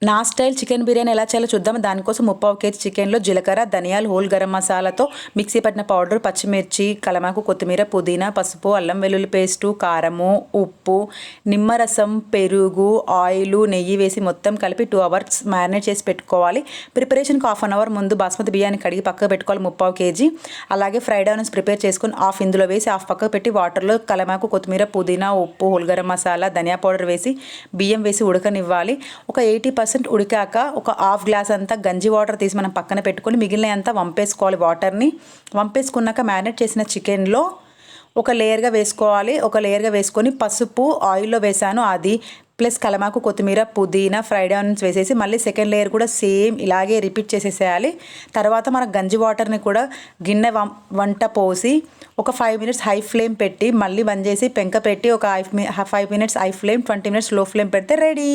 నా style chicken biryani ఎలా చేయాలో చూద్దాం. దానికోసం 3/4 కేజీ చికెన్లో జీలకర్ర, ధనియాలు, హోల్ గరం మసాలాతో మిక్సీ పట్టిన పౌడర్, పచ్చిమిర్చి, కలమాకు, కొత్తిమీర, పుదీనా, పసుపు, అల్లం వెల్లుల్లి పేస్టు, కారము, ఉప్పు, నిమ్మరసం, పెరుగు, ఆయిల్, నెయ్యి వేసి మొత్తం కలిపి 2 అవర్స్ మ్యారినేట్ చేసి పెట్టుకోవాలి. ప్రిపరేషన్కి 1/2 అవర్ ముందు బాస్మతి బియ్యాన్ని కడిగి పక్కకు పెట్టుకోవాలి 3/4 కేజీ. అలాగే ఫ్రైడ్ ఆనియన్స్ ప్రిపేర్ చేసుకొని హాఫ్ ఇందులో వేసి హాఫ్ పక్కకు పెట్టి వాటర్లో కలమాకు, కొత్తిమీర, పుదీనా, ఉప్పు, హోల్ గరం మసాలా, ధనియా పౌడర్ వేసి బియ్యం వేసి ఉడకనివ్వాలి. ఒక 80% ఉడికాక ఒక హాఫ్ గ్లాస్ అంతా గంజి వాటర్ తీసి మనం పక్కన పెట్టుకొని మిగిలిన అంతా వంపేసుకోవాలి. వాటర్ని వంపేసుకున్నాక మ్యారినేట్ చేసిన చికెన్లో ఒక లేయర్గా వేసుకోవాలి. ఒక లేయర్గా వేసుకొని పసుపు ఆయిల్లో వేసాను అది ప్లస్ కలమాకు, కొత్తిమీర, పుదీనా, ఫ్రైడ్ ఆనియన్స్ వేసేసి మళ్ళీ సెకండ్ లేయర్ కూడా సేమ్ ఇలాగే రిపీట్ చేసేసేయాలి. తర్వాత మన గంజి వాటర్ని కూడా గిన్నె వంట పోసి ఒక 5 మినిట్స్ హై ఫ్లేమ్ పెట్టి మళ్ళీ బంద్ చేసి పెంక పెట్టి ఒక 5 మినిట్స్ హై ఫ్లేమ్, 20 మినిట్స్ లో ఫ్లేమ్ పెడితే రెడీ.